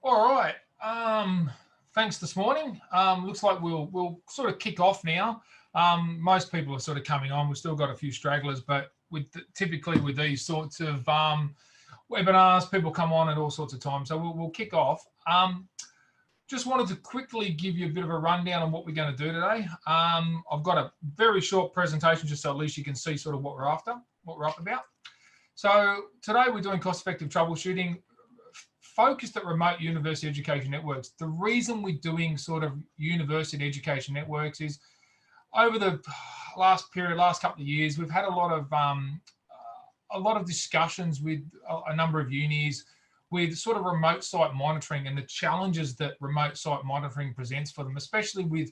All right. Thanks this morning. Looks like we'll sort of kick off now. Most people are sort of coming on. We've still got a few stragglers, but typically with these sorts of webinars, people come on at all sorts of times. So we'll kick off. Just wanted to quickly give you a bit of a rundown on what we're going to do today. I've got a very short presentation just so at least you can see sort of what we're after, what we're up about. So today we're doing cost-effective troubleshooting focused at remote university education networks. The reason we're doing sort of university education networks is over the last couple of years, we've had a lot of discussions with a number of unis with sort of remote site monitoring and the challenges that remote site monitoring presents for them, especially with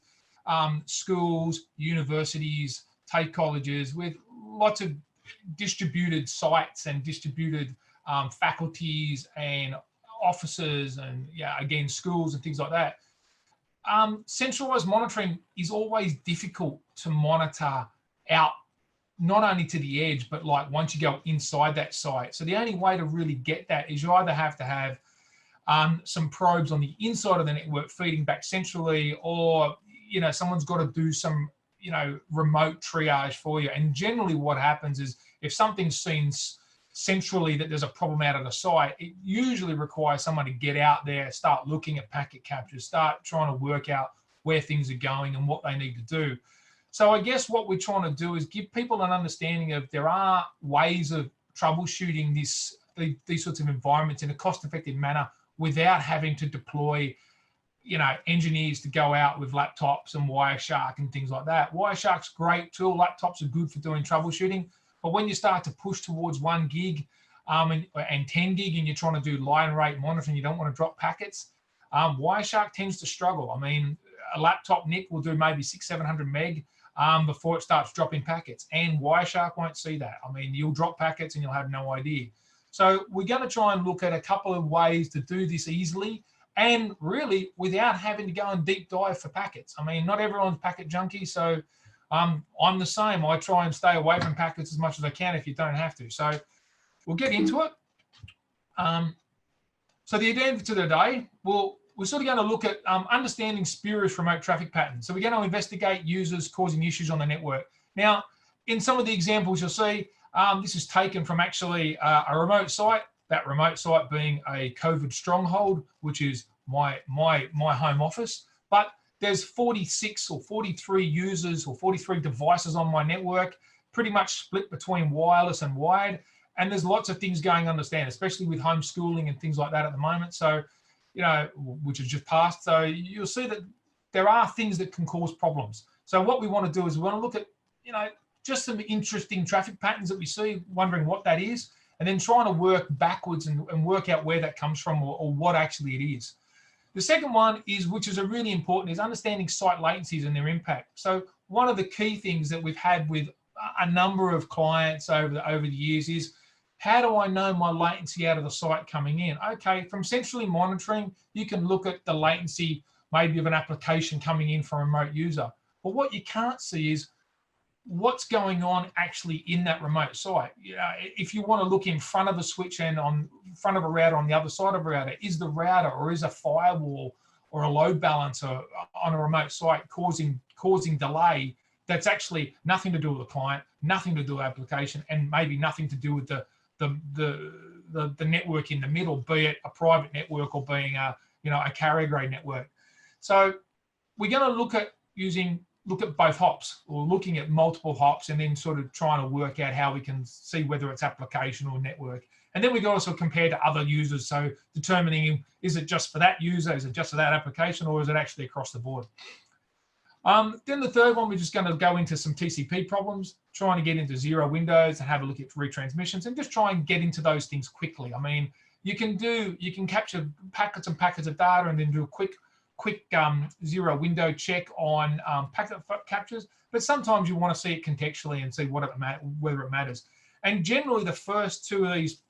schools, universities, TAFE colleges, with lots of distributed sites and distributed faculties and offices and again schools and things like that. Centralized monitoring is always difficult to monitor out, not only to the edge, but like once you go inside that site. So the only way to really get that is you either have to have some probes on the inside of the network feeding back centrally, or someone's got to do some remote triage for you. And generally what happens is if something's seen centrally that there's a problem out of the site, it usually requires someone to get out there, start looking at packet captures, start trying to work out where things are going and what they need to do. So I guess what we're trying to do is give people an understanding of there are ways of troubleshooting these sorts of environments in a cost-effective manner without having to deploy engineers to go out with laptops and Wireshark and things like that. Wireshark's a great tool. Laptops are good for doing troubleshooting. But when you start to push towards 1 gig and 10 gig and you're trying to do line rate monitoring, you don't want to drop packets, Wireshark tends to struggle. I mean, a laptop NIC will do maybe 600-700 meg before it starts dropping packets, and Wireshark won't see that. I mean, you'll drop packets and you'll have no idea. So we're going to try and look at a couple of ways to do this easily and really without having to go and deep dive for packets. I mean, not everyone's packet junkie, so I'm the same. I try and stay away from packets as much as I can if you don't have to. So we'll get into it. So the agenda for today, we're sort of going to look at understanding spurious remote traffic patterns. So we're going to investigate users causing issues on the network. Now, in some of the examples you'll see, this is taken from actually a remote site, that remote site being a COVID stronghold, which is my home office. But there's 46 or 43 users or 43 devices on my network, pretty much split between wireless and wired. And there's lots of things going on, understand, especially with homeschooling and things like that at the moment. So, which has just passed. So you'll see that there are things that can cause problems. So what we want to do is we want to look at, just some interesting traffic patterns that we see, wondering what that is, and then trying to work backwards and work out where that comes from or what actually it is. The second one is, which is a really important, is understanding site latencies and their impact. So one of the key things that we've had with a number of clients over the years is, how do I know my latency out of the site coming in? Okay, from centrally monitoring, you can look at the latency maybe of an application coming in from a remote user. But what you can't see is what's going on actually in that remote site. If you want to look in front of a switch and on front of a router on the other side of a router, is the router or is a firewall or a load balancer on a remote site causing delay that's actually nothing to do with the client, nothing to do with application, and maybe nothing to do with the network in the middle, be it a private network or being a carrier grade network. So we're going to look at both hops, or looking at multiple hops, and then sort of trying to work out how we can see whether it's application or network. And then we can also compare to other users, so determining, is it just for that user, is it just for that application, or is it actually across the board? Then the third one, we're just going to go into some TCP problems, trying to get into zero windows and have a look at retransmissions, and just try and get into those things quickly. I mean, you can capture packets and packets of data and then do a quick zero window check on packet captures, but sometimes you want to see it contextually and see whether it matters. And generally, the first two of these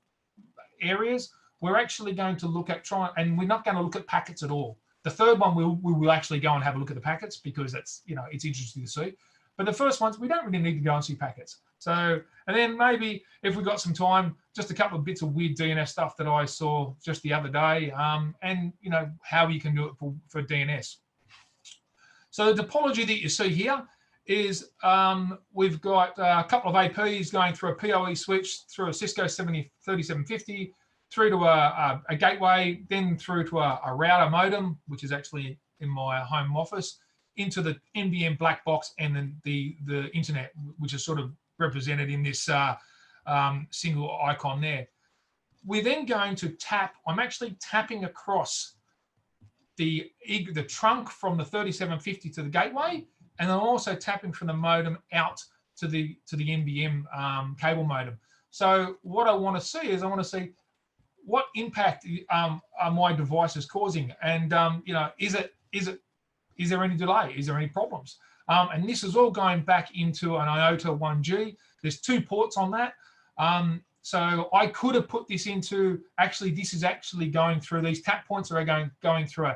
areas, we're actually going to look at and we're not going to look at packets at all. The third one, we will actually go and have a look at the packets because that's, it's interesting to see. But the first ones, we don't really need to go and see packets. So, and then maybe if we got some time, just a couple of bits of weird DNS stuff that I saw just the other day, and you know how you can do it for DNS. So the topology that you see here is we've got a couple of APs going through a PoE switch, through a Cisco 3750, through to a gateway, then through to a router modem, which is actually in my home office, into the NBM black box, and then the internet, which is sort of represented in this single icon there. We're then going to tap. I'm actually tapping across the trunk from the 3750 to the gateway, and I'm also tapping from the modem out to the NBM cable modem. So what I want to see is I want to see what impact are my devices causing, and you know, is there any delay? Is there any problems? And this is all going back into an IOTA 1G. There's 2 ports on that. So I could have put this into, actually, this is actually going through, these tap points are going through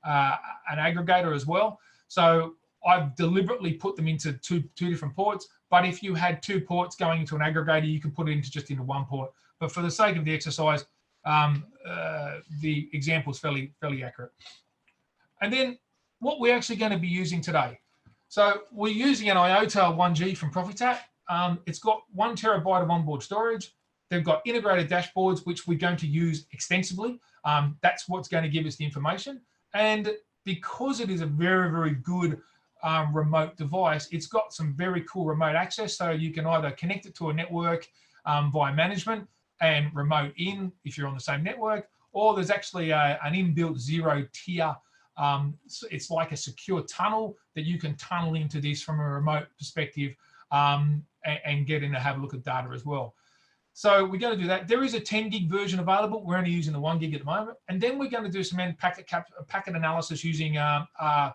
an aggregator as well. So I've deliberately put them into two different ports. But if you had 2 ports going into an aggregator, you can put it into just into 1 port. But for the sake of the exercise, the example is fairly accurate. And then what we're actually going to be using today. So we're using an IOTA 1G from Profitat. It's got 1 terabyte of onboard storage. They've got integrated dashboards, which we're going to use extensively. That's what's going to give us the information. And because it is a very, very good remote device, it's got some very cool remote access. So you can either connect it to a network via management and remote in if you're on the same network, or there's actually an inbuilt 0-tier. So it's like a secure tunnel that you can tunnel into this from a remote perspective and get in to have a look at data as well. So we're going to do that. There is a 10 gig version available. We're only using the 1 gig at the moment. And then we're going to do some packet analysis using Capsa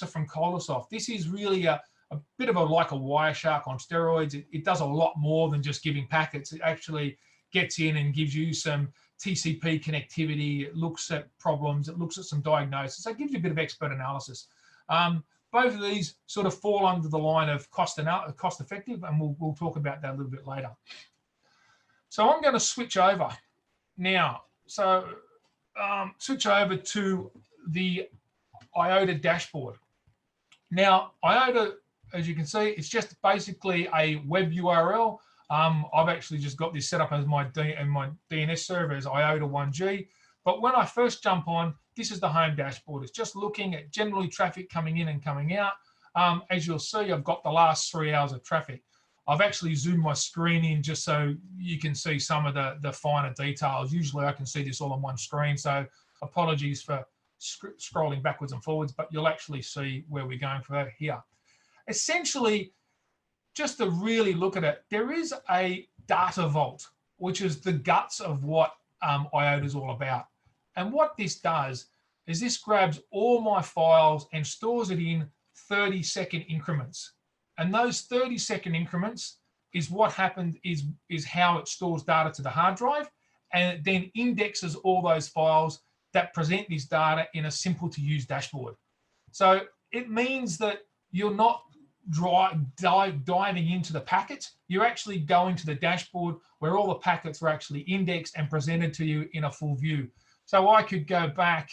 from Colosoft. This is really a bit of like a Wireshark on steroids. It does a lot more than just giving packets. It actually gets in and gives you some TCP connectivity. It looks at problems. It looks at some diagnosis. It gives you a bit of expert analysis. Both of these sort of fall under the line of cost effective, and we'll talk about that a little bit later. So I'm going to switch over now. So switch over to the IOTA dashboard. Now, IOTA, as you can see, it's just basically a web URL. I've actually just got this set up as my DNS server as IOTA 1G. But when I first jump on, this is the home dashboard. It's just looking at generally traffic coming in and coming out. As you'll see, I've got the last 3 hours of traffic. I've actually zoomed my screen in just so you can see some of the finer details. Usually I can see this all on one screen, so apologies for scrolling backwards and forwards, but you'll actually see where we're going from here. Essentially, just to really look at it, there is a data vault, which is the guts of what IOTA is all about. And what this does is this grabs all my files and stores it in 30-second increments. And those 30-second increments is what happens, is how it stores data to the hard drive, and it then indexes all those files that present this data in a simple to use dashboard. So it means that you're not diving into the packets, you're actually going to the dashboard where all the packets are actually indexed and presented to you in a full view. So I could go back,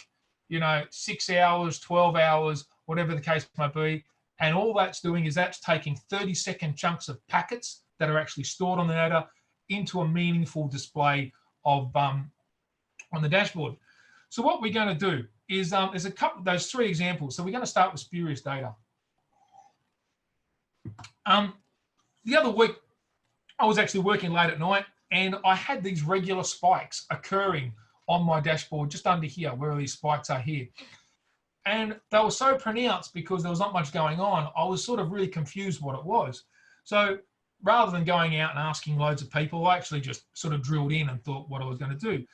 you know, 6 hours, 12 hours, whatever the case might be, and all that's doing is that's taking 30-second chunks of packets that are actually stored on the data into a meaningful display of on the dashboard. So what we're going to do is there's a couple of those 3 examples. So we're going to start with spurious data. The other week, I was actually working late at night, and I had these regular spikes occurring on my dashboard just under here, where these spikes are here. And they were so pronounced because there was not much going on. I was sort of really confused what it was. So rather than going out and asking loads of people, I actually just sort of drilled in and thought what I was going to do.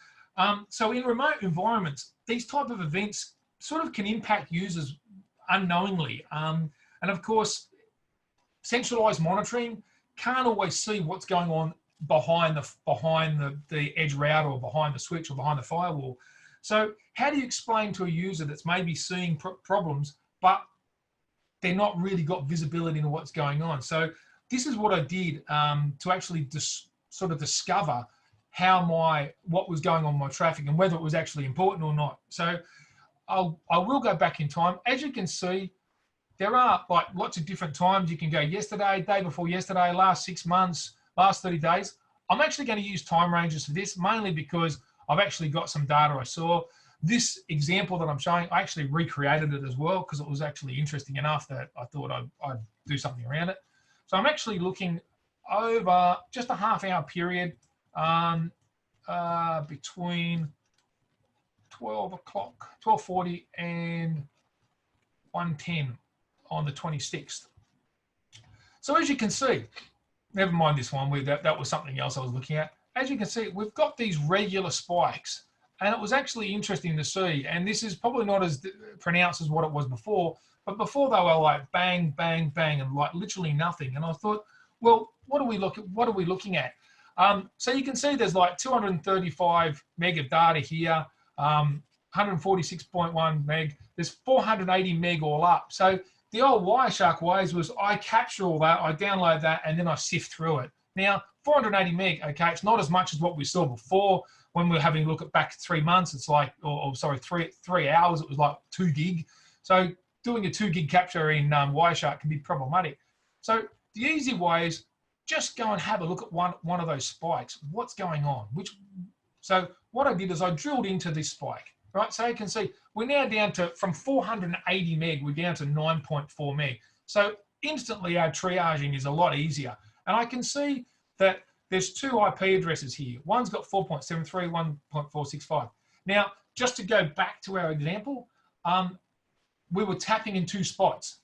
So in remote environments, these type of events sort of can impact users unknowingly. And of course, centralized monitoring can't always see what's going on behind the edge router or behind the switch or behind the firewall. So how do you explain to a user that's maybe seeing problems, but they're not really got visibility into what's going on? So this is what I did to actually sort of discover what was going on with my traffic and whether it was actually important or not. So I will go back in time. As you can see, there are like lots of different times. You can go yesterday, day before yesterday, last 6 months, last 30 days. I'm actually going to use time ranges for this, mainly because I've actually got some data I saw. This example that I'm showing, I actually recreated it as well because it was actually interesting enough that I thought I'd do something around it. So I'm actually looking over just a half-hour period between 12 o'clock, 12:40 and 1:10 on the 26th. So as you can see, never mind this one, that was something else I was looking at. As you can see, we've got these regular spikes, and it was actually interesting to see. And this is probably not as pronounced as what it was before, but before they were like bang, bang, bang, and like literally nothing. And I thought, well, what are we looking at? So you can see there's like 235 meg of data here, 146.1 meg. There's 480 meg all up. So the old Wireshark ways was I capture all that, I download that, and then I sift through it. Now, 480 meg, okay, it's not as much as what we saw before when we were having a look at back 3 months. It's like, sorry, three hours, it was like 2 gig. So doing a 2 gig capture in Wireshark can be problematic. So the easy way is just go and have a look at one of those spikes. What's going on? So what I did is I drilled into this spike, right? So you can see we're now down to, from 480 meg, we're down to 9.4 meg. So instantly our triaging is a lot easier. And I can see that there's 2 IP addresses here. One's got 4.73, 1.465. Now, just to go back to our example, we were tapping in 2 spots.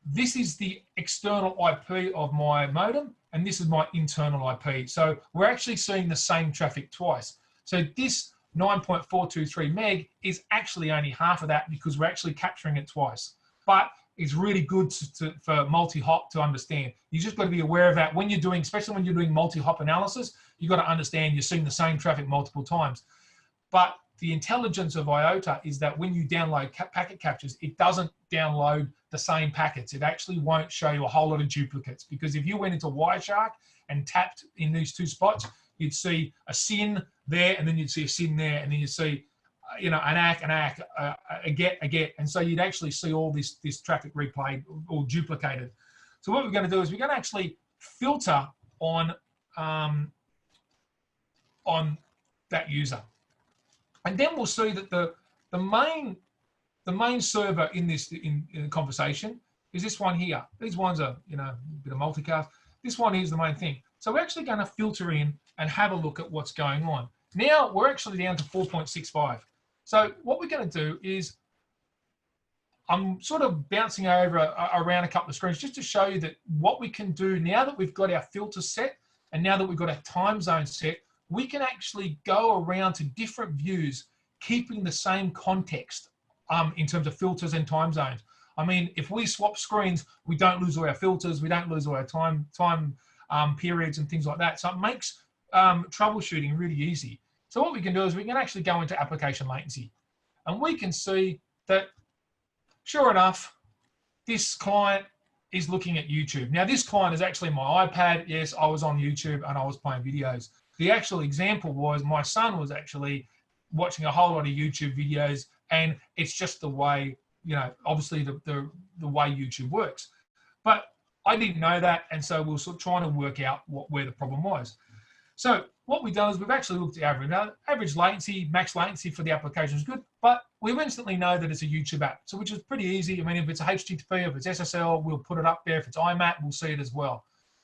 This is the external IP of my modem, and this is my internal IP. So we're actually seeing the same traffic twice. So this 9.423 meg is actually only half of that because we're actually capturing it twice. But it's really good for multi-hop to understand. You just got to be aware of that when you're doing, especially when you're doing multi-hop analysis, you've got to understand you're seeing the same traffic multiple times. But the intelligence of IOTA is that when you download packet captures, it doesn't download the same packets. It actually won't show you a whole lot of duplicates, because if you went into Wireshark and tapped in these 2 spots, you'd see a SYN there, and then you'd see a SYN there, and then you'd see, an ACK, a get, and so you'd actually see all this traffic replayed or duplicated. So what we're going to do is we're going to actually filter on that user, and then we'll see that the main server in the conversation is this one here. These ones are a bit of multicast. This one is the main thing. So we're actually going to filter in and have a look at what's going on. Now we're actually down to 4.65. So what we're going to do is I'm sort of bouncing over around a couple of screens just to show you that what we can do now that we've got our filter set and now that we've got our time zone set, we can actually go around to different views, keeping the same context in terms of filters and time zones. I mean, if we swap screens, we don't lose all our filters, we don't lose all our time periods and things like that. So it makes troubleshooting really easy. So what we can do is we can actually go into application latency, and we can see that, sure enough, this client is looking at YouTube. Now, this client is actually my iPad. Yes, I was on YouTube and I was playing videos. The actual example was my son was actually watching a whole lot of YouTube videos, and it's just the way, obviously the way YouTube works. But I didn't know that, and so we were sort of trying to work out where the problem was. So what we've done is we've actually looked at average. Now, average latency, max latency for the application is good, but we instantly know that it's a YouTube app, so which is pretty easy. I mean, if it's a HTTP, if it's SSL, we'll put it up there. If it's IMAP, we'll see it as well.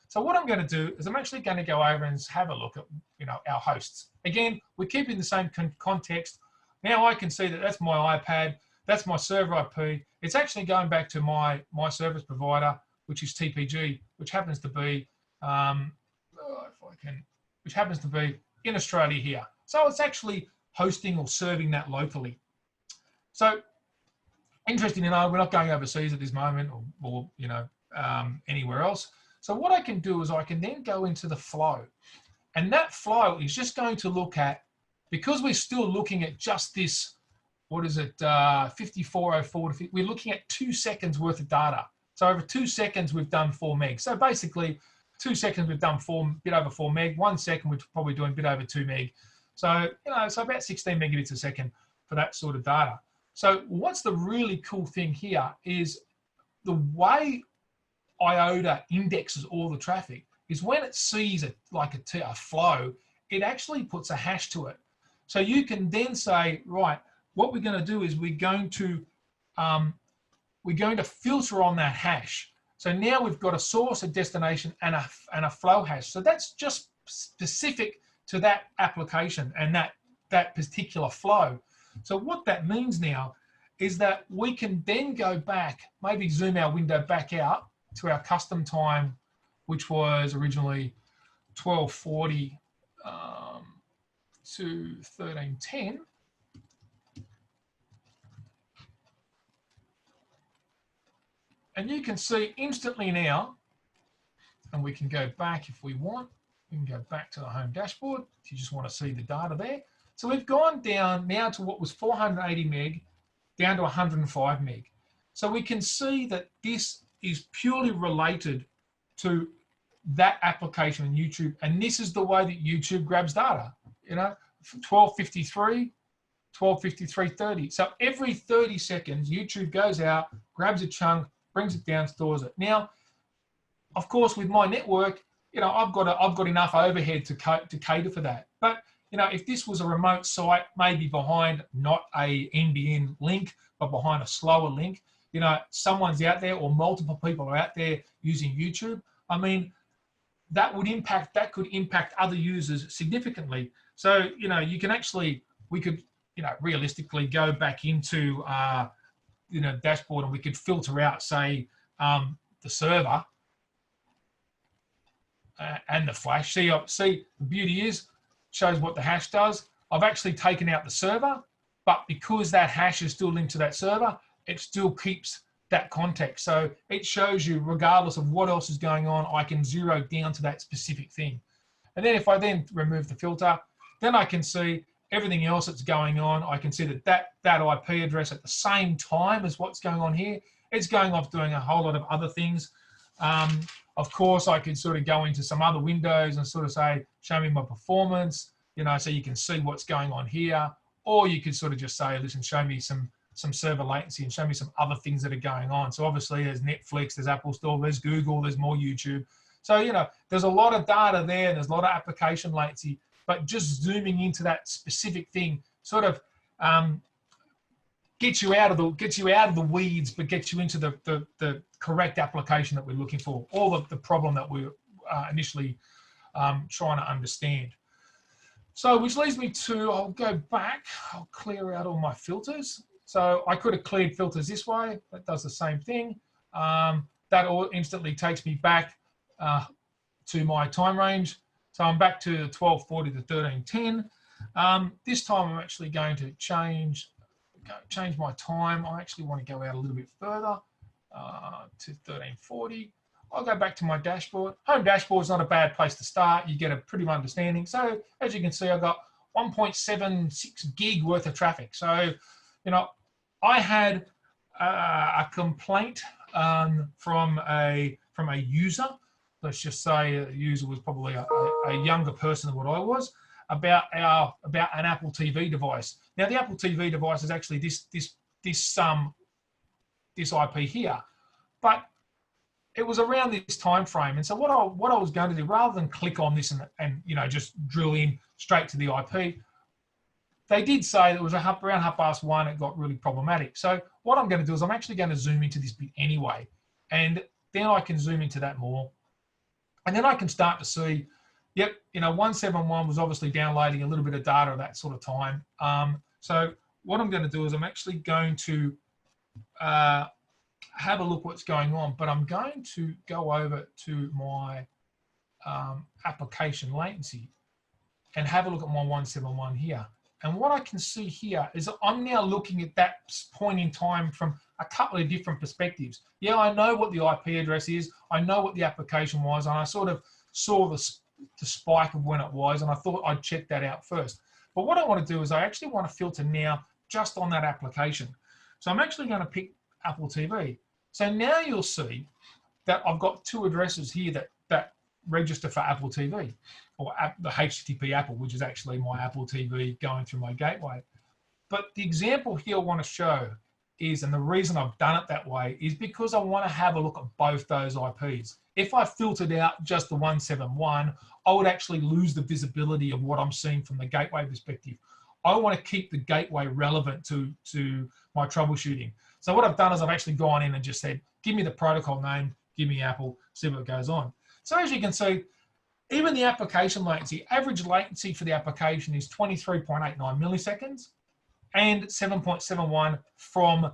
So what I'm going to do is I'm actually going to go over and have a look at our hosts. Again, we're keeping the same context. Now I can see that that's my iPad, that's my server IP. It's actually going back to my service provider, which is TPG, which happens to be which happens to be in Australia here. So it's actually hosting or serving that locally. So interesting to know, we're not going overseas at this moment or anywhere else. So what I can do is I can then go into the flow, and that flow is just going to look at, because we're still looking at just this, 5404, we're looking at 2 seconds worth of data. So over 2 seconds, we've done 4 meg. So basically, 2 seconds we've done bit over 4 meg. 1 second we're probably doing a bit over 2 meg. So, so about 16 megabits a second for that sort of data. So what's the really cool thing here is the way IOTA indexes all the traffic is when it sees a flow, it actually puts a hash to it. So you can then say, right, what we're going to do is we're going to filter on that hash. So now we've got a source, a destination, and a flow hash. So that's just specific to that application and that particular flow. So what that means now is that we can then go back, maybe zoom our window back out to our custom time, which was originally 1240 to 1310. And you can see instantly now, and we can go back if we want, we can go back to the home dashboard if you just want to see the data there. So we've gone down now to what was 480 meg, down to 105 meg. So we can see that this is purely related to that application on YouTube. And this is the way that YouTube grabs data, 1253, 1253.30. So every 30 seconds, YouTube goes out, grabs a chunk, brings it down, stores it. Now, of course, with my network, I've got enough overhead to cater for that. But if this was a remote site, maybe behind not a NBN link, but behind a slower link, someone's out there or multiple people are out there using YouTube. I mean, that could impact other users significantly. So, you can actually, we could, realistically go back into, dashboard and we could filter out, say, the server and the flash. See, the beauty is, shows what the hash does. I've actually taken out the server, but because that hash is still linked to that server, it still keeps that context. So it shows you, regardless of what else is going on, I can zero down to that specific thing. And then if I then remove the filter, then I can see everything else that's going on. I can see that IP address at the same time as what's going on here, it's going off doing a whole lot of other things. Of course, I could sort of go into some other windows and sort of say, show me my performance, so you can see what's going on here. Or you could sort of just say, listen, show me some server latency and show me some other things that are going on. So obviously there's Netflix, there's Apple Store, there's Google, there's more YouTube. So, there's a lot of data there and there's a lot of application latency, but just zooming into that specific thing sort of gets you out of the weeds, but gets you into the correct application that we're looking for, or the problem that we're initially trying to understand. So which leads me to, I'll go back, I'll clear out all my filters. So I could have cleared filters this way, that does the same thing. That all instantly takes me back to my time range. So I'm back to 1240 to 1310. This time I'm actually going to change my time. I actually want to go out a little bit further to 1340. I'll go back to my dashboard. Home dashboard is not a bad place to start. You get a pretty good understanding. So as you can see, I've got 1.76 gig worth of traffic. So, I had a complaint from a user. Let's just say a user was probably a younger person than what I was, about an Apple TV device. Now the Apple TV device is actually this IP here, but it was around this time frame. And so what I was going to do, rather than click on this and just drill in straight to the IP, they did say that it was around 1:30. It got really problematic. So what I'm going to do is I'm actually going to zoom into this bit anyway, and then I can zoom into that more. And then I can start to see, yep, 171 was obviously downloading a little bit of data at that sort of time. So what I'm going to do is I'm actually going to have a look what's going on, but I'm going to go over to my application latency and have a look at my 171 here. And what I can see here is I'm now looking at that point in time from a couple of different perspectives. Yeah, I know what the IP address is. I know what the application was, and I sort of saw the spike of when it was, and I thought I'd check that out first. But what I want to do is I actually want to filter now just on that application. So I'm actually going to pick Apple TV. So now you'll see that I've got two addresses here that register for Apple TV or the HTTP Apple, which is actually my Apple TV going through my gateway. But the example here I want to show is, and the reason I've done it that way is because I want to have a look at both those IPs. If I filtered out just the 171, I would actually lose the visibility of what I'm seeing from the gateway perspective. I want to keep the gateway relevant to my troubleshooting. So what I've done is I've actually gone in and just said, give me the protocol name, give me Apple, see what goes on. So as you can see, even the application latency, average latency for the application is 23.89 milliseconds and 7.71 from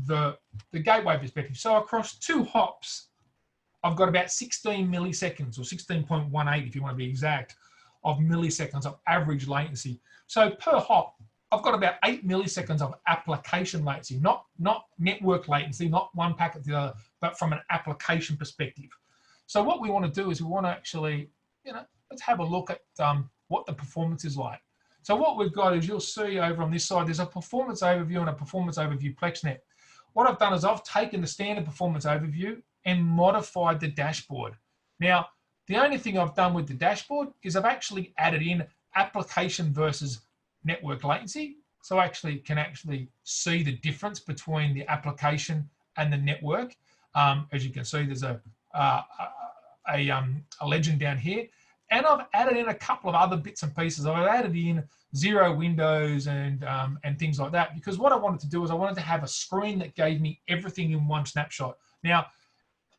the gateway perspective. So across 2 hops, I've got about 16 milliseconds, or 16.18 if you want to be exact, of milliseconds of average latency. So per hop, I've got about 8 milliseconds of application latency, not network latency, not one packet to the other, but from an application perspective. So what we want to do is we want to actually, let's have a look at what the performance is like. So what we've got is, you'll see over on this side, there's a performance overview and a performance overview PlexNet. What I've done is I've taken the standard performance overview and modified the dashboard. Now, the only thing I've done with the dashboard is I've actually added in application versus network latency. So I can actually see the difference between the application and the network. As you can see, there's a legend down here. And I've added in a couple of other bits and pieces. I've added in 0 windows and things like that, because what I wanted to do is I wanted to have a screen that gave me everything in one snapshot. Now,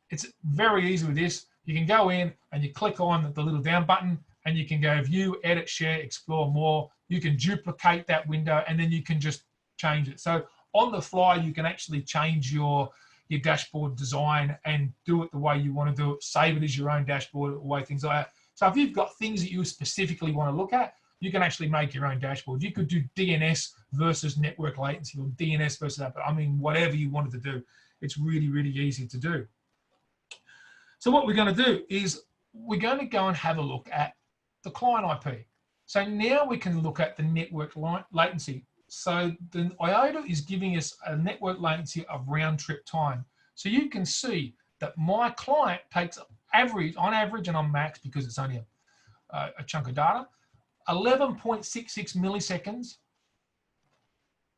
it's very easy with this. You can go in and you click on the little down button and you can go view, edit, share, explore more. You can duplicate that window and then you can just change it. So on the fly, you can actually change your dashboard design and do it the way you want to do it, save it as your own dashboard, the way things like that. So if you've got things that you specifically want to look at, you can actually make your own dashboard. You could do DNS versus network latency, or DNS versus that, but I mean, whatever you wanted to do, it's really, really easy to do. So what we're going to do is we're going to go and have a look at the client IP. So now we can look at the network latency. So the IOTA is giving us a network latency of round trip time. So you can see that my client takes on average and on max, because it's only a chunk of data, 11.66 milliseconds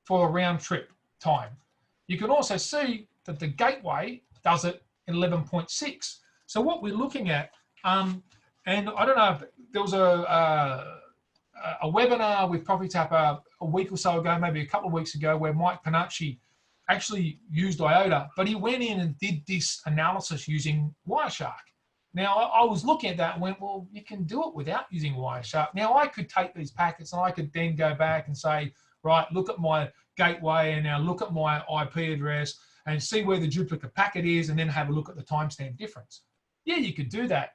for a round trip time. You can also see that the gateway does it in 11.6. So what we're looking at, and I don't know, if there was a webinar with ProfitTap a week or so ago, maybe a couple of weeks ago, where Mike Panucci actually used IOTA, but he went in and did this analysis using Wireshark. Now, I was looking at that and went, well, you can do it without using Wireshark. Now, I could take these packets and I could then go back and say, right, look at my gateway and now look at my IP address and see where the duplicate packet is, and then have a look at the timestamp difference. Yeah, you could do that.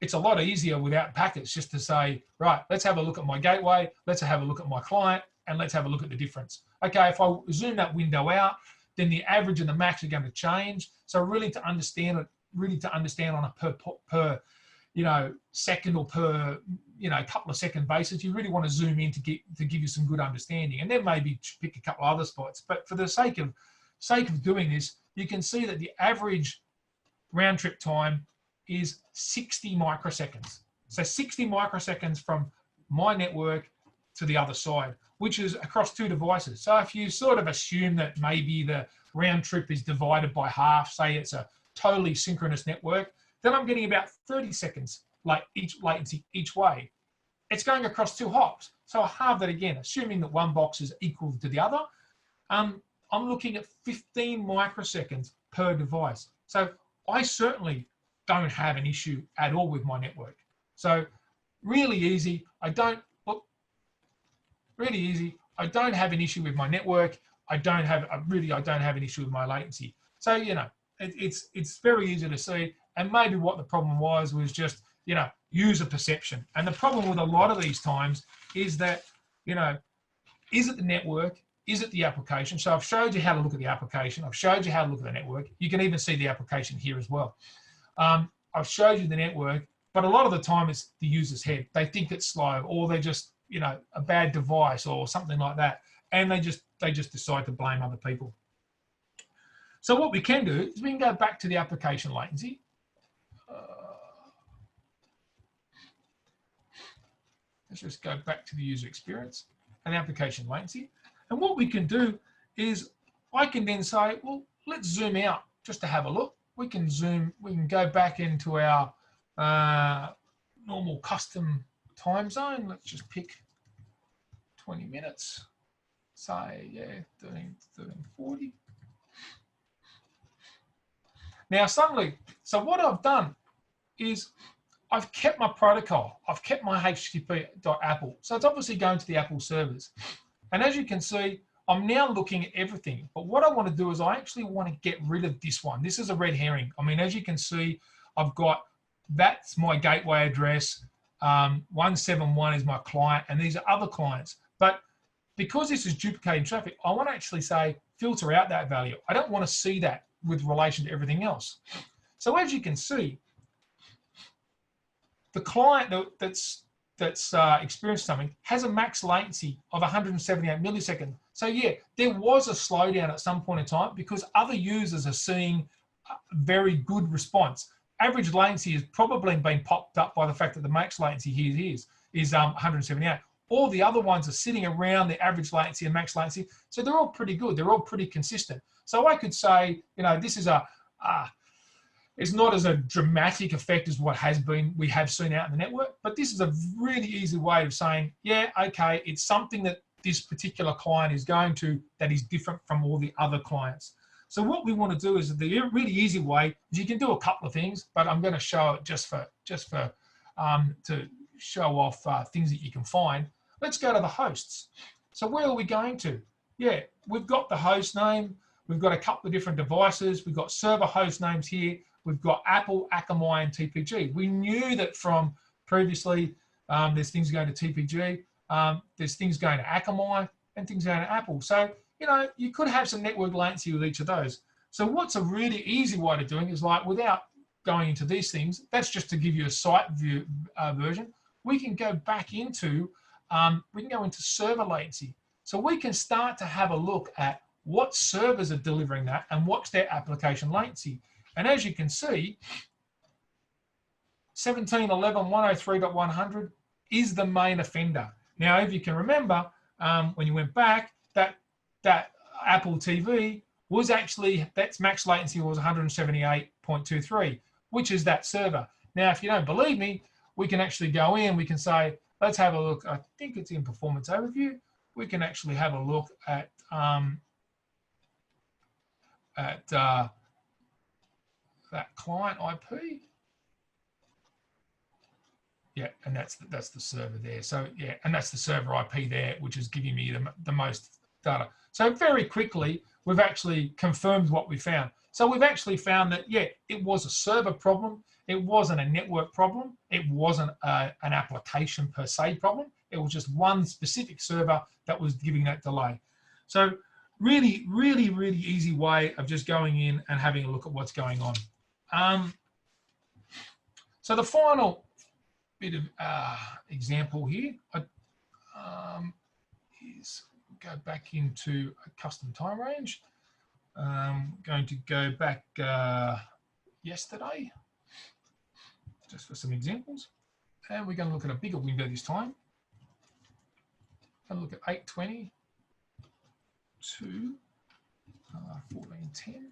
It's a lot easier without packets, just to say, right, let's have a look at my gateway, let's have a look at my client, and let's have a look at the difference. Okay, if I zoom that window out, then the average and the max are going to change. So really to understand it, on a per second or per couple of second basis, you really want to zoom in to give you some good understanding, and then maybe pick a couple other spots. But for the sake of doing this, you can see that the average round trip time is 60 microseconds. So 60 microseconds from my network to the other side, which is across 2 devices. So if you sort of assume that maybe the round trip is divided by half, say it's a totally synchronous network, then I'm getting about 30 seconds like latency each way. It's going across 2 hops. So I halve that again, assuming that one box is equal to the other. I'm looking at 15 microseconds per device. So I certainly don't have an issue at all with my network. So really easy. I don't have an issue with my network. I don't have an issue with my latency. So, it's very easy to see. And maybe what the problem was just, user perception. And the problem with a lot of these times is that, is it the network? Is it the application? So I've showed you how to look at the application. I've showed you how to look at the network. You can even see the application here as well. I've showed you the network, but a lot of the time it's the user's head. They think it's slow, or they're just, a bad device or something like that. And they just decide to blame other people. So what we can do is we can go back to the application latency. let's just go back to the user experience and application latency. And what we can do is I can then say, well, let's zoom out just to have a look. We can zoom, we can go back into our normal custom time zone. Let's just pick 20 minutes. Say, yeah, 1340. Now suddenly, so what I've done is I've kept my protocol. I've kept my http.apple. So it's obviously going to the Apple servers. And as you can see, I'm now looking at everything. But what I want to do is I actually want to get rid of this one. This is a red herring. I mean, as you can see, I've got, that's my gateway address. 171 is my client, and these are other clients. But because this is duplicating traffic, I want to actually say, filter out that value. I don't want to see that with relation to everything else. So as you can see, the client that's experienced something has a max latency of 178 milliseconds. So yeah, there was a slowdown at some point in time because other users are seeing a very good response. Average latency has probably been popped up by the fact that the max latency here is 178. All the other ones are sitting around the average latency and max latency. So they're all pretty good. They're all pretty consistent. So I could say, you know, this is it's not as a dramatic effect as what we have seen out in the network, but this is a really easy way of saying, yeah, okay, it's something that this particular client is going to that is different from all the other clients. So what we want to do is the really easy way is you can do a couple of things, but I'm going to show it just for to show off things that you can find. Let's go to the hosts. So where are we going to? Yeah, we've got the host name. We've got a couple of different devices. We've got server host names here. We've got Apple, Akamai, and TPG. We knew that from previously, there's things going to TPG, there's things going to Akamai, and things going to Apple. So, you know, you could have some network latency with each of those. So what's a really easy way of doing is like, without going into these things, that's just to give you a site view version. We can go back into, we can go into server latency. So we can start to have a look at what servers are delivering that and what's their application latency. And as you can see, 17.11.103.100 is the main offender. Now, if you can remember, when you went back, that Apple TV was actually, that's max latency was 178.23, which is that server. Now, if you don't believe me, we can actually go in, we can say, let's have a look. I think it's in performance overview. We can actually have a look at that client IP. Yeah, and that's the server there. So yeah, and that's the server IP there, which is giving me the most data. So very quickly, we've actually confirmed what we found. So we've actually found that, yeah, it was a server problem. It wasn't a network problem. It wasn't an application per se problem. It was just one specific server that was giving that delay. So really, really, really easy way of just going in and having a look at what's going on. So the final bit of example here is go back into a custom time range. Going to go back yesterday, just for some examples. And we're going to look at a bigger window this time. Going to look at 820 to 1410.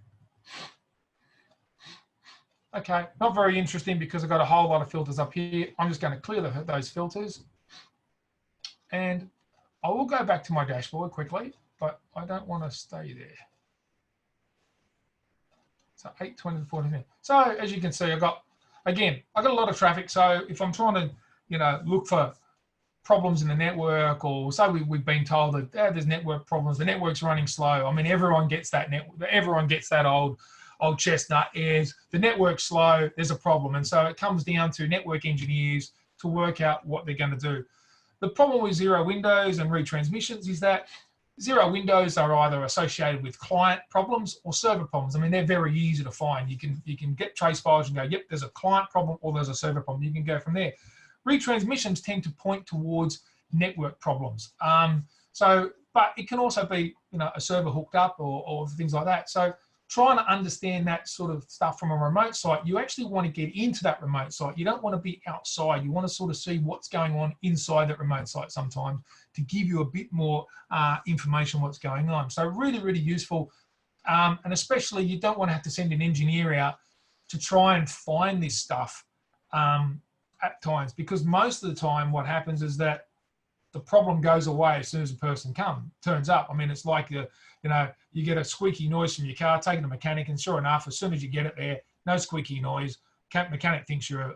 Okay, not very interesting because I've got a whole lot of filters up here. I'm just going to clear those filters. And I will go back to my dashboard quickly, but I don't want to stay there. So 820 to 14. So as you can see, I got a lot of traffic. So if I'm trying to, you know, look for problems in the network, or say we've been told that there's network problems, the network's running slow. I mean, everyone gets that everyone gets that old chestnut is the network's slow, there's a problem. And so it comes down to network engineers to work out what they're going to do. The problem with zero windows and retransmissions is that zero windows are either associated with client problems or server problems. I mean, they're very easy to find. You can get trace files and go, yep, there's a client problem or there's a server problem. You can go from there. Retransmissions tend to point towards network problems. But it can also be, you know, a server hooked up or things like that. So trying to understand that sort of stuff from a remote site, you actually want to get into that remote site. You don't want to be outside. You want to sort of see what's going on inside that remote site sometimes to give you a bit more information what's going on. So really, really useful. And especially you don't want to have to send an engineer out to try and find this stuff at times, because most of the time what happens is that the problem goes away as soon as a person turns up. I mean, it's like you get a squeaky noise from your car, take it to a mechanic, and sure enough, as soon as you get it there, no squeaky noise. Mechanic thinks you're,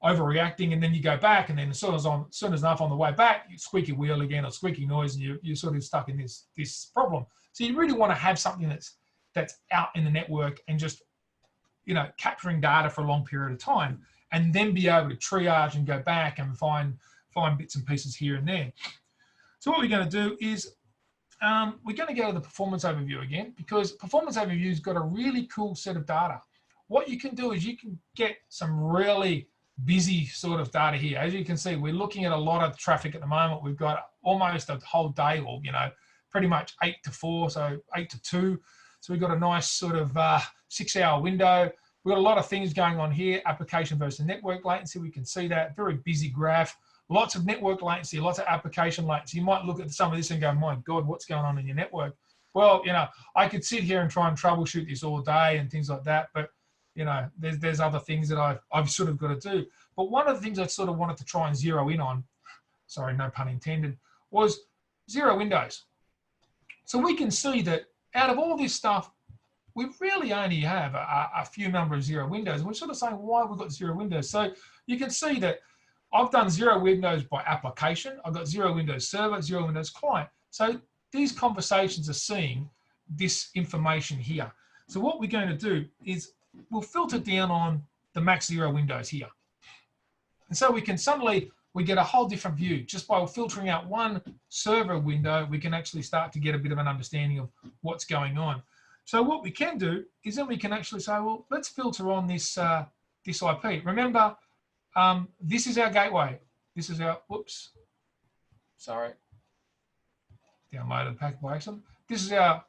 overreacting, and then you go back, and then as soon as enough on the way back, you squeaky wheel again or squeaky noise, and you're sort of stuck in this problem. So you really want to have something that's out in the network and just capturing data for a long period of time, and then be able to triage and go back and find bits and pieces here and there. So what we're going to do is we're going to go to the performance overview again, because performance overview's got a really cool set of data. What you can do is you can get some really busy sort of data here. As you can see, we're looking at a lot of traffic at the moment. We've got almost a whole day, or pretty much 8 to 4, so 8 to 2. So we've got a nice sort of 6-hour window. We've got a lot of things going on here, application versus network latency. We can see that, very busy graph. Lots of network latency, lots of application latency. You might look at some of this and go, my God, what's going on in your network? Well, I could sit here and try and troubleshoot this all day and things like that, but there's other things that I've sort of got to do. But one of the things I sort of wanted to try and zero in on, sorry, no pun intended, was zero windows. So we can see that out of all this stuff, we really only have a few number of zero windows. And we're sort of saying, why have we got zero windows? So you can see that I've done zero windows by application. I've got zero windows server, zero windows client. So these conversations are seeing this information here. So what we're going to do is we'll filter down on the max zero windows here. And so we get a whole different view. Just by filtering out one server window, we can actually start to get a bit of an understanding of what's going on. So what we can do is then we can actually say, well, let's filter on this IP. Remember, this is our gateway. This is our, whoops, sorry, downloaded the packet by accident. This is our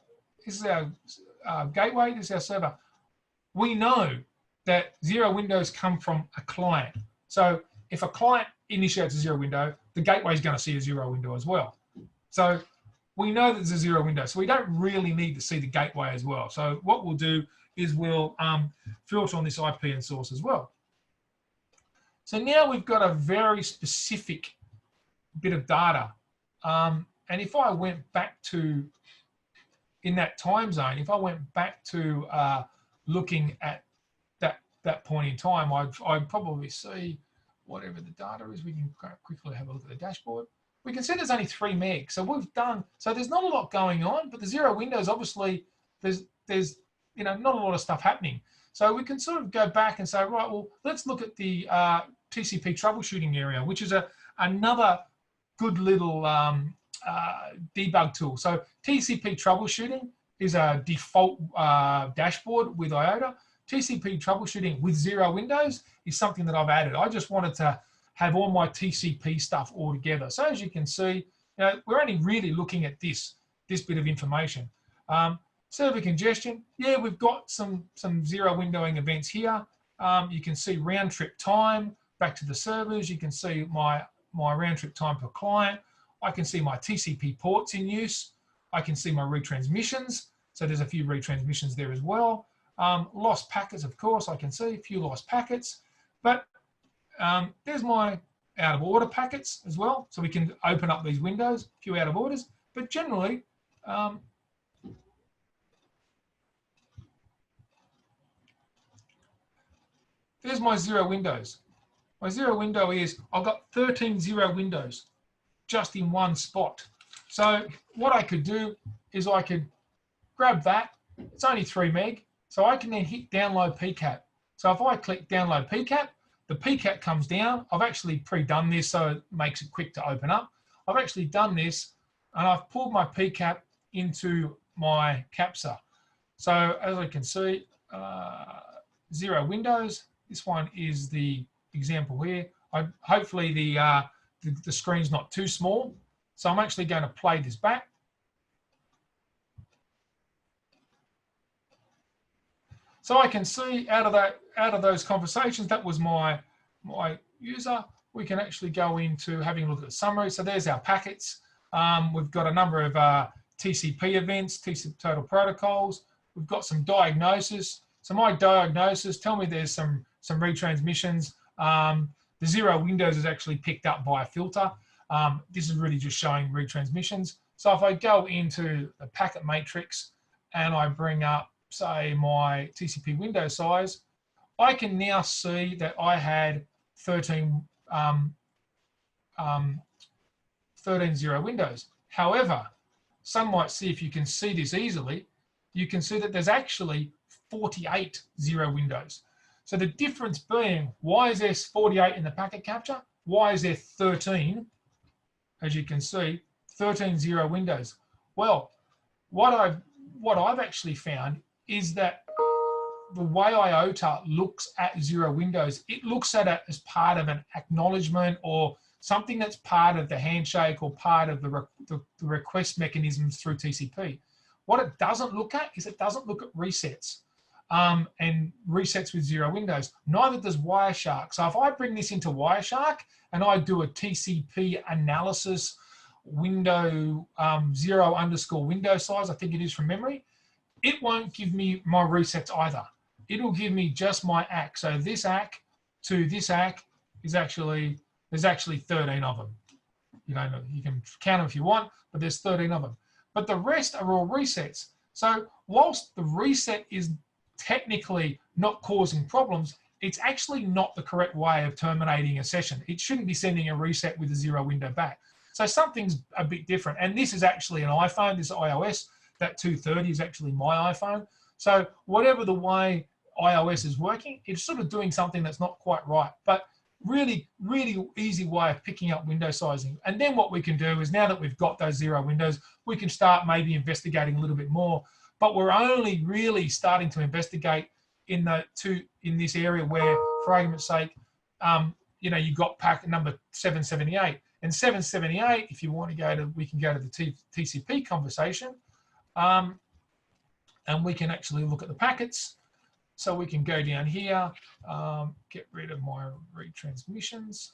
gateway. This is our server. We know that zero windows come from a client. So if a client initiates a zero window, the gateway is going to see a zero window as well. So we know that there's a zero window, so we don't really need to see the gateway as well. So what we'll do is we'll filter on this IP and source as well. So now we've got a very specific bit of data. And if I went back to, in that time zone, if I went back to looking at that point in time, I'd probably see whatever the data is. We can quickly have a look at the dashboard. We can see there's only 3 meg. So there's not a lot going on, but the zero windows, obviously, there's not a lot of stuff happening. So we can sort of go back and say, right, well, let's look at the TCP troubleshooting area, which is another good little debug tool. So TCP troubleshooting is a default dashboard with IOTA. TCP troubleshooting with zero windows is something that I've added. I just wanted to have all my TCP stuff all together. So as you can see, we're only really looking at this bit of information. Server congestion, yeah, we've got some zero windowing events here. You can see round trip time back to the servers. You can see my round trip time per client. I can see my TCP ports in use. I can see my retransmissions. So there's a few retransmissions there as well. Lost packets, of course, I can see a few lost packets. But there's my out of order packets as well. So we can open up these windows, a few out of orders. But generally, there's my zero windows. My zero window is, I've got 13 zero windows just in one spot. So what I could do is I could grab that. It's only 3 meg. So I can then hit download PCAP. So if I click download PCAP, the PCAP comes down. I've actually pre-done this so it makes it quick to open up. I've actually done this and I've pulled my PCAP into my capsa. So as I can see, zero windows. This one is the example here. Hopefully the screen's not too small. So I'm actually going to play this back. So I can see out of those conversations, that was my user. We can actually go into having a look at the summary. So there's our packets. We've got a number of TCP events, TCP total protocols. We've got some diagnosis. So my diagnosis, tell me there's some retransmissions. The 0 windows is actually picked up by a filter. This is really just showing retransmissions. So if I go into the packet matrix and I bring up, say, my TCP window size, I can now see that I had 13 0 windows. However, some might see, if you can see this easily, you can see that there's actually 48 0 windows. So the difference being, why is there 48 in the packet capture? Why is there 13? As you can see, 13 0 windows. Well, what I've actually found is that the way IOTA looks at 0 windows, it looks at it as part of an acknowledgement or something that's part of the handshake or part of the request mechanisms through TCP. What it doesn't look at is it doesn't look at resets and resets with 0 windows. Neither does Wireshark. So if I bring this into Wireshark and I do a TCP analysis window 0 underscore window size, I think it is from memory, it won't give me my resets either. It'll give me just my ACK. So this ACK to this ACK is actually, there's actually 13 of them. You know, you can count them if you want, but there's 13 of them. But the rest are all resets. So whilst the reset is technically not causing problems, it's actually not the correct way of terminating a session. It shouldn't be sending a reset with a 0 window back. So something's a bit different. And this is actually an iPhone, this is iOS. That 230 is actually my iPhone. So whatever the way iOS is working, it's sort of doing something that's not quite right. But really, really easy way of picking up window sizing. And then what we can do is, now that we've got those 0 windows, we can start maybe investigating a little bit more. But we're only really starting to investigate in this area where, for argument's sake, you know, you've got packet number 778. And 778, if you want to go to, we can go to the TCP conversation. And we can actually look at the packets. So we can go down here, get rid of my retransmissions.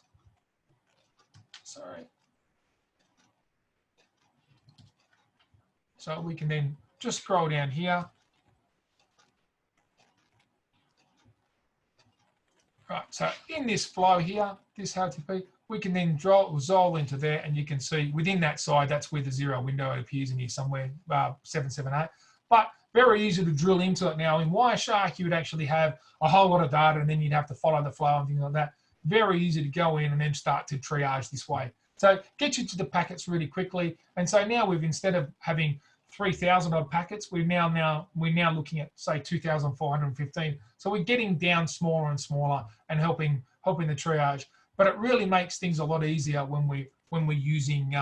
Sorry. So we can then just scroll down here. Right, so in this flow here, this HTTP, we can then roll into there, and you can see within that side, that's where the 0 window, it appears in here somewhere, 778. But very easy to drill into it now. In Wireshark, you would actually have a whole lot of data, and then you'd have to follow the flow and things like that. Very easy to go in and then start to triage this way. So get you to the packets really quickly. And so now we've, instead of having 3,000 odd packets, we're now looking at, say, 2,415. So we're getting down smaller and smaller and helping the triage. But it really makes things a lot easier when we're using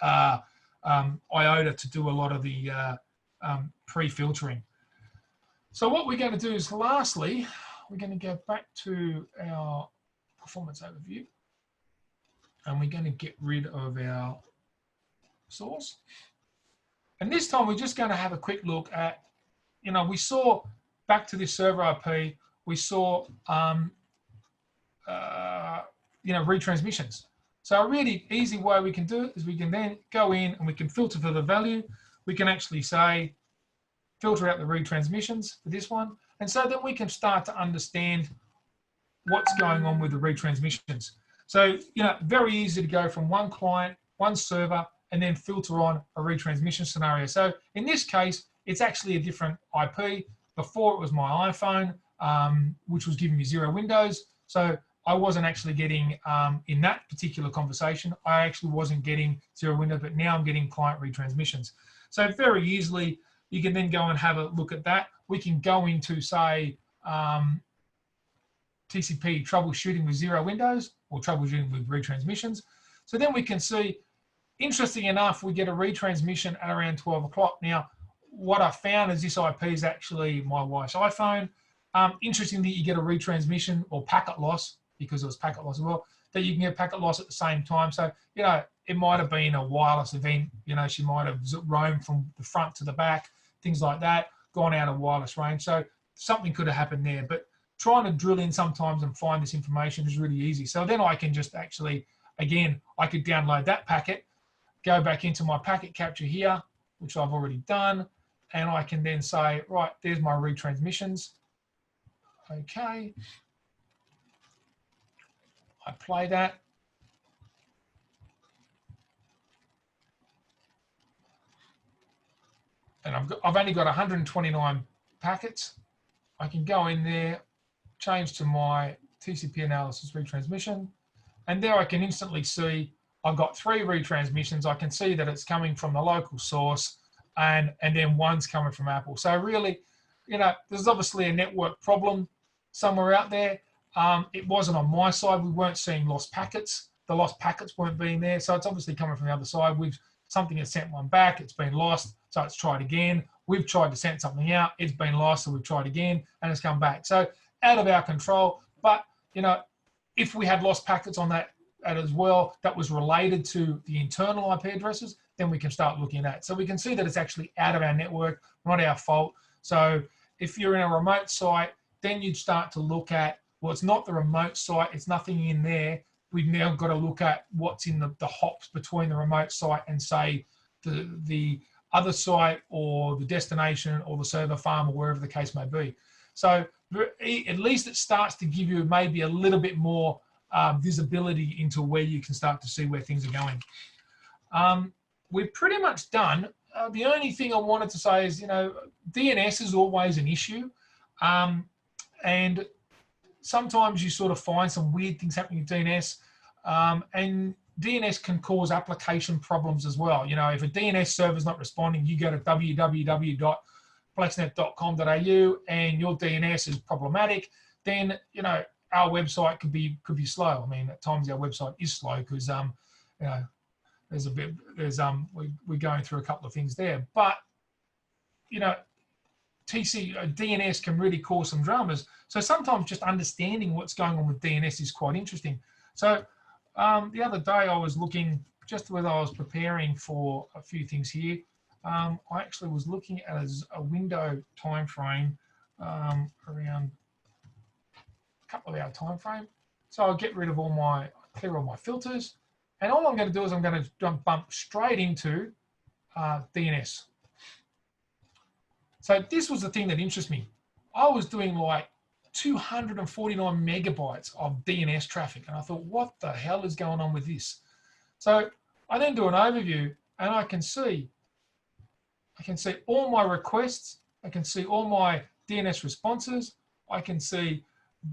IOTA to do a lot of the pre-filtering. So what we're going to do is, lastly, we're going to go back to our performance overview, and we're going to get rid of our source. And this time we're just going to have a quick look at, you know, we saw back to this server IP, we saw, you know, retransmissions. So a really easy way we can do it is we can then go in and we can filter for the value. We can actually say, filter out the retransmissions for this one. And so then we can start to understand what's going on with the retransmissions. So, you know, very easy to go from one client, one server, and then filter on a retransmission scenario. So in this case, it's actually a different IP. Before, it was my iPhone, which was giving me 0 windows. So I wasn't actually getting, in that particular conversation, I actually wasn't getting 0 windows, but now I'm getting client retransmissions. So very easily, you can then go and have a look at that. We can go into, say, TCP troubleshooting with 0 windows, or troubleshooting with retransmissions. So then we can see, interesting enough, we get a retransmission at around 12 o'clock. Now, what I found is this IP is actually my wife's iPhone. Interestingly, you get a retransmission or packet loss, because it was packet loss as well, that you can get packet loss at the same time. So, you know, it might have been a wireless event. You know, she might have roamed from the front to the back, things like that, gone out of wireless range. So something could have happened there. But trying to drill in sometimes and find this information is really easy. So then I can just actually, again, I could download that packet, go back into my packet capture here, which I've already done, and I can then say, right, there's my retransmissions. Okay. I play that. And I've only got 129 packets. I can go in there, change to my TCP analysis retransmission, and there I can instantly see I've got 3 retransmissions. I can see that it's coming from the local source, and then one's coming from Apple. So really, you know, there's obviously a network problem somewhere out there. It wasn't on my side. We weren't seeing lost packets. The lost packets weren't being there. So it's obviously coming from the other side. Something has sent one back. It's been lost. So it's tried again. We've tried to send something out. It's been lost. So we've tried again and it's come back. So out of our control. But, you know, if we had lost packets on that as well, that was related to the internal IP addresses, then we can start looking at. So we can see that it's actually out of our network, not our fault. So if you're in a remote site, then you'd start to look at, well, it's not the remote site, it's nothing in there. We've now got to look at what's in the hops between the remote site and say the other site or the destination or the server farm or wherever the case may be. So at least it starts to give you maybe a little bit more visibility into where you can start to see where things are going. We're pretty much done. The only thing I wanted to say is, you know, DNS is always an issue. And sometimes you sort of find some weird things happening with DNS, and DNS can cause application problems as well. You know, if a DNS server is not responding, you go to www.plexnet.com.au and your DNS is problematic, then, you know, our website could be slow. I mean, at times our website is slow because, you know, we're going through a couple of things there. But, you know, DNS can really cause some dramas. So sometimes just understanding what's going on with DNS is quite interesting. So the other day I was looking, just when I was preparing for a few things here, I actually was looking at a window time frame around a couple of hour time frame. So I'll get rid of clear all my filters. And all I'm going to do is I'm going to bump straight into DNS. So this was the thing that interests me. I was doing like 249 megabytes of DNS traffic. And I thought, what the hell is going on with this? So I then do an overview and I can see all my requests. I can see all my DNS responses. I can see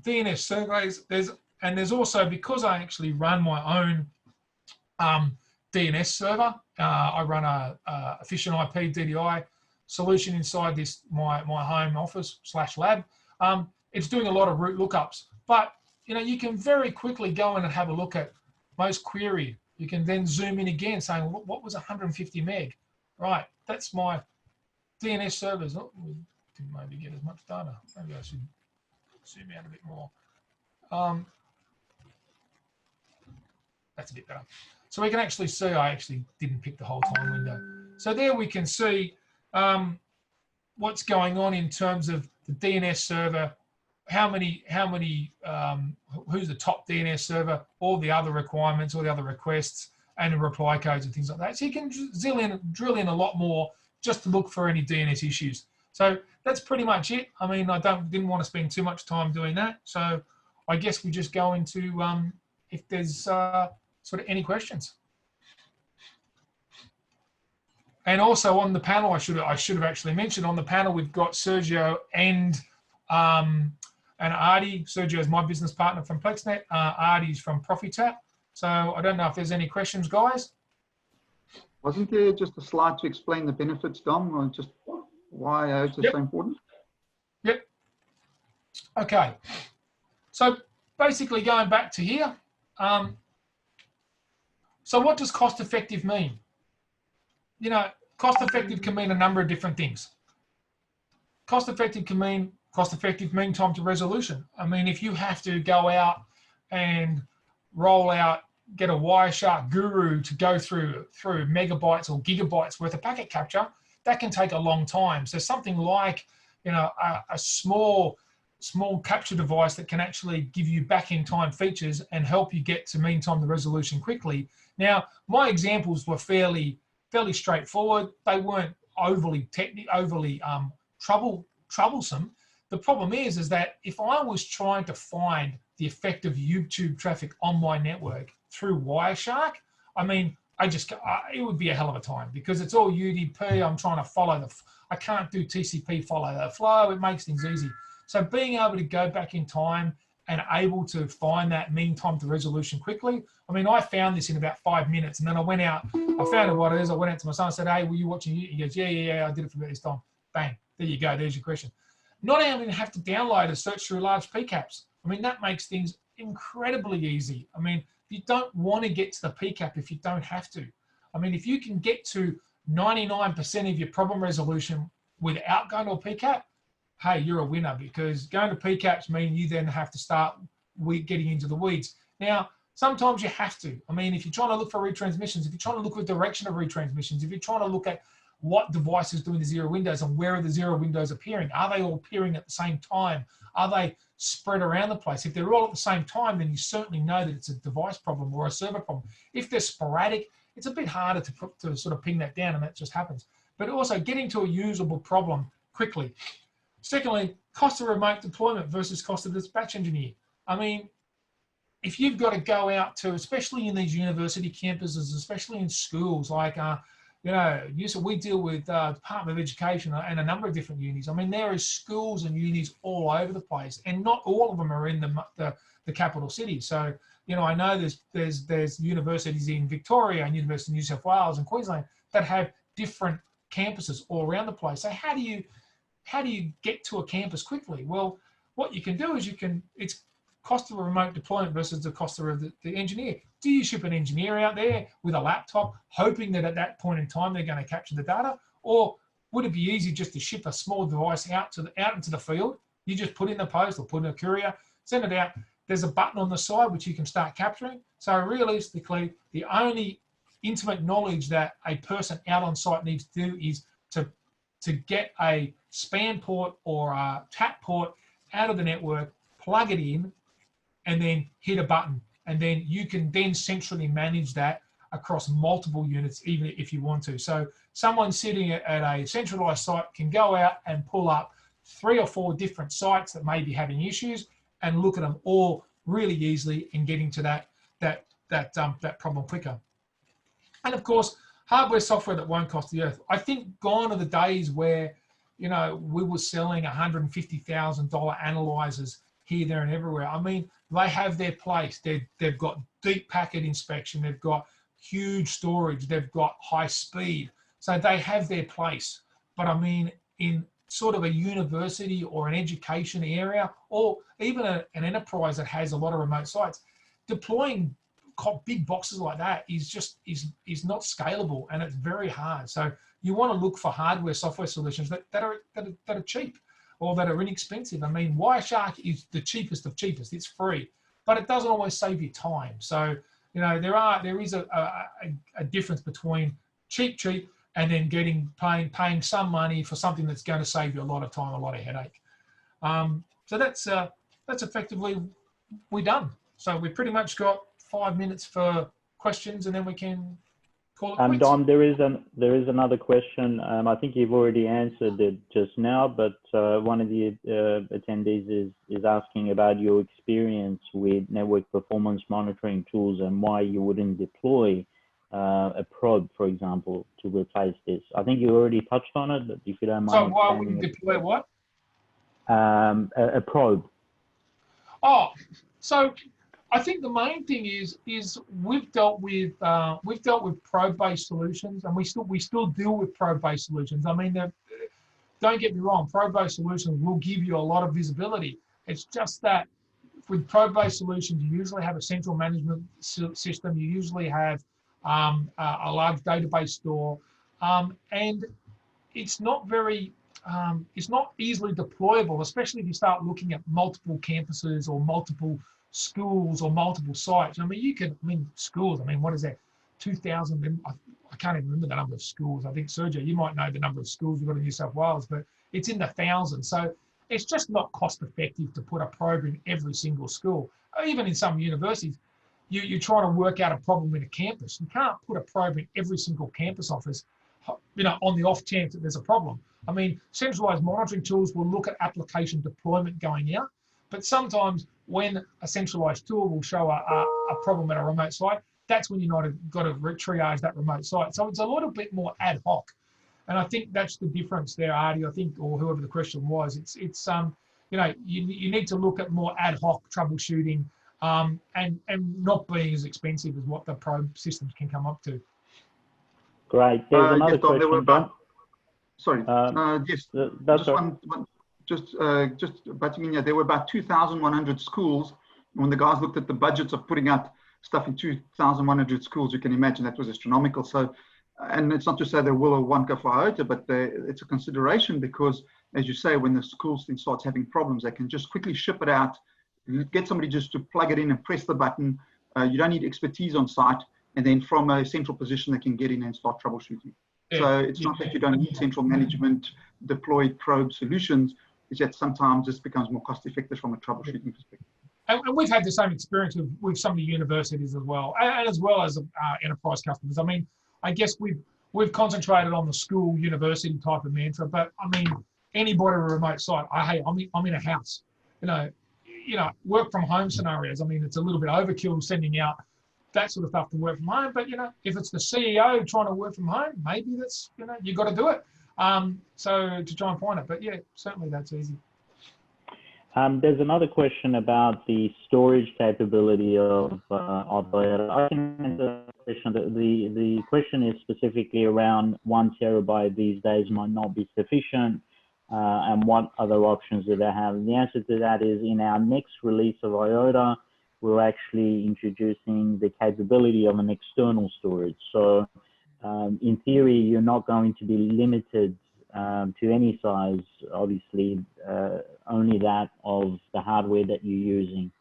DNS surveys. There's also, because I actually run my own DNS server, I run a efficient IP DDI solution inside this my home office / lab. It's doing a lot of root lookups, but you know, you can very quickly go in and have a look at most queried. You can then zoom in again saying, what was 150 meg? Right, that's my DNS servers. Oh, we didn't maybe get as much data. Maybe I should zoom out a bit more. That's a bit better. So we can actually see, I actually didn't pick the whole time window. So there we can see what's going on in terms of the DNS server, who's the top DNS server, all the other requirements, all the other requests, and the reply codes and things like that. So you can drill in a lot more just to look for any DNS issues. So that's pretty much it. I mean, I didn't want to spend too much time doing that. So I guess we just go into if there's sort of any questions. And also on the panel, I should have actually mentioned, on the panel we've got Sergio and Artie. Sergio is my business partner from PlexNet. Artie's from ProfiTap. So I don't know if there's any questions, guys. Wasn't there just a slide to explain the benefits, Dom, or just why IOTA is so important? Yep. Okay. So basically going back to here. So what does cost effective mean? You know, cost effective can mean a number of different things. Cost effective can mean mean time to resolution. I mean, if you have to go out and roll out, get a Wireshark guru to go through megabytes or gigabytes worth of packet capture, that can take a long time. So something like you know, a small capture device that can actually give you back in time features and help you get to mean time to resolution quickly. Now, my examples were fairly straightforward. They weren't overly troublesome. The problem is that if I was trying to find the effect of YouTube traffic on my network through Wireshark, I mean, it would be a hell of a time, because it's all UDP. I'm trying to follow I can't do TCP follow the flow. It makes things easy. So being able to go back in time and able to find that mean time to resolution quickly. I mean, I found this in about 5 minutes, and then I went out, I found out what it is. I went out to my son and said, hey, were you watching? He goes, yeah, I did it for about this time. Bang, there you go, there's your question. Not having to have to download and search through large PCAPs. I mean, that makes things incredibly easy. I mean, you don't want to get to the PCAP if you don't have to. I mean, if you can get to 99% of your problem resolution without going to a PCAP, hey, you're a winner, because going to PCAPs mean you then have to start getting into the weeds. Now, sometimes you have to. I mean, if you're trying to look for retransmissions, if you're trying to look at the direction of retransmissions, if you're trying to look at what device is doing the zero windows and where are the zero windows appearing, are they all appearing at the same time? Are they spread around the place? If they're all at the same time, then you certainly know that it's a device problem or a server problem. If they're sporadic, it's a bit harder to sort of ping that down, and that just happens. But also getting to a usable problem quickly. Secondly, cost of remote deployment versus cost of dispatch engineer. I mean, if you've got to go out to, especially in these university campuses, especially in schools, like, you know, we deal with Department of Education and a number of different unis. I mean, there is schools and unis all over the place, and not all of them are in the capital city. So, you know, I know there's universities in Victoria and University of New South Wales and Queensland that have different campuses all around the place. So how do you get to a campus quickly? Well, what you can do is it's cost of a remote deployment versus the cost of the engineer. Do you ship an engineer out there with a laptop, hoping that at that point in time they're going to capture the data? Or would it be easy just to ship a small device out into the field? You just put in the post or put in a courier, send it out. There's a button on the side which you can start capturing. So realistically, the only intimate knowledge that a person out on site needs to do is to get a span port or a tap port out of the network, plug it in, and then hit a button. And then you can then centrally manage that across multiple units, even if you want to. So someone sitting at a centralized site can go out and pull up 3 or 4 different sites that may be having issues and look at them all really easily and getting to that problem quicker. And of course, hardware, software that won't cost the earth. I think gone are the days where, you know, we were selling $150,000 analyzers here, there, and everywhere. I mean, they have their place. They've got deep packet inspection. They've got huge storage. They've got high speed. So they have their place. But I mean, in sort of a university or an education area, or even an enterprise that has a lot of remote sites, deploying big boxes like that is not scalable, and it's very hard. So you want to look for hardware, software solutions that are cheap or that are inexpensive. I mean, Wireshark is the cheapest of cheapest. It's free, but it doesn't always save you time. So, you know, there is a difference between cheap and then paying some money for something that's going to save you a lot of time, a lot of headache. So that's effectively we're done. So we pretty much got 5 minutes for questions, and then we can call it quits. Dom, there is another question. I think you've already answered it just now, but one of the attendees is asking about your experience with network performance monitoring tools and why you wouldn't deploy a probe, for example, to replace this. I think you already touched on it, but if you don't mind. So why wouldn't deploy what? A probe. Oh, so I think the main thing is we've dealt with probe-based solutions, and we still deal with probe-based solutions. I mean, don't get me wrong, probe-based solutions will give you a lot of visibility. It's just that with probe-based solutions, you usually have a central management system. You usually have a large database store, and it's not easily deployable, especially if you start looking at multiple campuses or multiple schools or multiple sites. I mean, schools, I mean, what is that? 2,000. I can't even remember the number of schools. I think, Sergio, you might know the number of schools we've got in New South Wales, but it's in the thousands. So it's just not cost effective to put a probe in every single school. Even in some universities, you're trying to work out a problem in a campus. You can't put a probe in every single campus office, on the off chance that there's a problem. I mean, centralized monitoring tools will look at application deployment going out, but sometimes when a centralized tool will show a problem at a remote site, that's when you've got to triage that remote site. So it's a little bit more ad hoc. And I think that's the difference there, Artie, I think, or whoever the question was. It's you need to look at more ad hoc troubleshooting, and not being as expensive as what the probe systems can come up to. Great. There's another yes, Dom, question. there were about, sorry, yes, that's just butting in here. There were about 2,100 schools. When the guys looked at the budgets of putting out stuff in 2,100 schools, you can imagine that was astronomical. So, and it's not to say they will or won't go for iota, but it's a consideration because, as you say, when the school thing starts having problems, they can just quickly ship it out, get somebody just to plug it in and press the button. You don't need expertise on site. And then from a central position, they can get in and start troubleshooting. Yeah. So it's not that you don't need central management deployed probe solutions. It's that sometimes this becomes more cost effective from a troubleshooting perspective. And we've had the same experience with some of the universities as well, and as well as enterprise customers. I mean, I guess we've concentrated on the school university type of mantra, but I mean, anybody with a remote site, hey, I'm in a house, work from home scenarios. I mean, it's a little bit overkill sending out that sort of stuff to work from home, but if it's the CEO trying to work from home, maybe that's you got to do it. So to try and find it, but yeah, certainly that's easy. There's another question about the storage capability of iota. I can answer the question. The question is specifically around 1 terabyte these days might not be sufficient, and what other options do they have? And the answer to that is in our next release of iota, we're actually introducing the capability of an external storage. So in theory, you're not going to be limited to any size, obviously, only that of the hardware that you're using.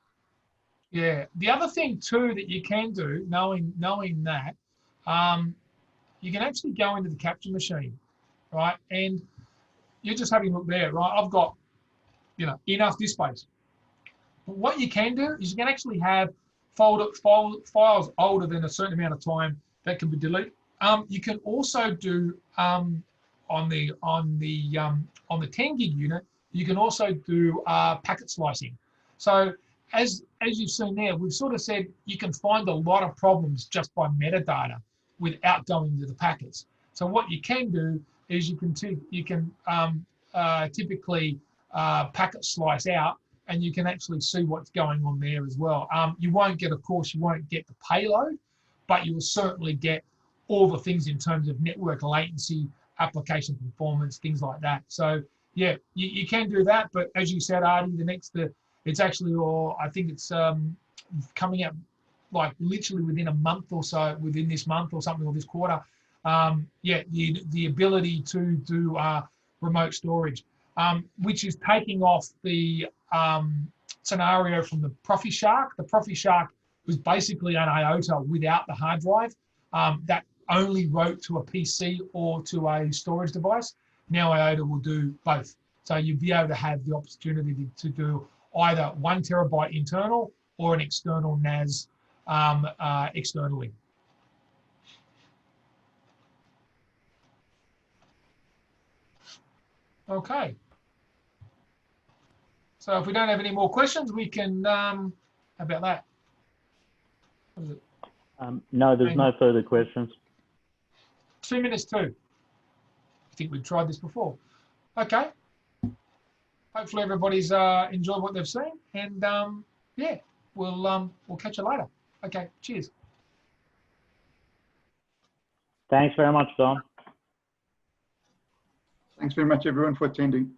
Yeah, the other thing too that you can do, knowing that, you can actually go into the capture machine, right? And you're just having a look there, right? I've got, enough disk space. But what you can do is you can actually have files older than a certain amount of time that can be deleted. You can also do on the 10 gig unit, you can also do packet slicing. So as you've seen there, we've sort of said you can find a lot of problems just by metadata without going to the packets. So what you can do is you can typically packet slice out, and you can actually see what's going on there as well. You won't get the payload, but you will certainly get all the things in terms of network latency, application performance, things like that. So yeah, you can do that, but as you said, Artie, it's actually, or I think it's coming out like literally within a month or so, within this month or something, or this quarter. The ability to do remote storage, which is taking off the scenario from the ProfiShark. The ProfiShark was basically an iota without the hard drive that only wrote to a PC or to a storage device. Now iota will do both. So you'll be able to have the opportunity to do either 1 terabyte internal or an external NAS externally. Okay. So if we don't have any more questions, we can, how about that? What is it? No, there's no further questions. 2 minutes too. I think we've tried this before. Okay. Hopefully everybody's enjoyed what they've seen, and yeah, we'll catch you later. Okay, cheers. Thanks very much, Dom. Thanks very much, everyone, for attending.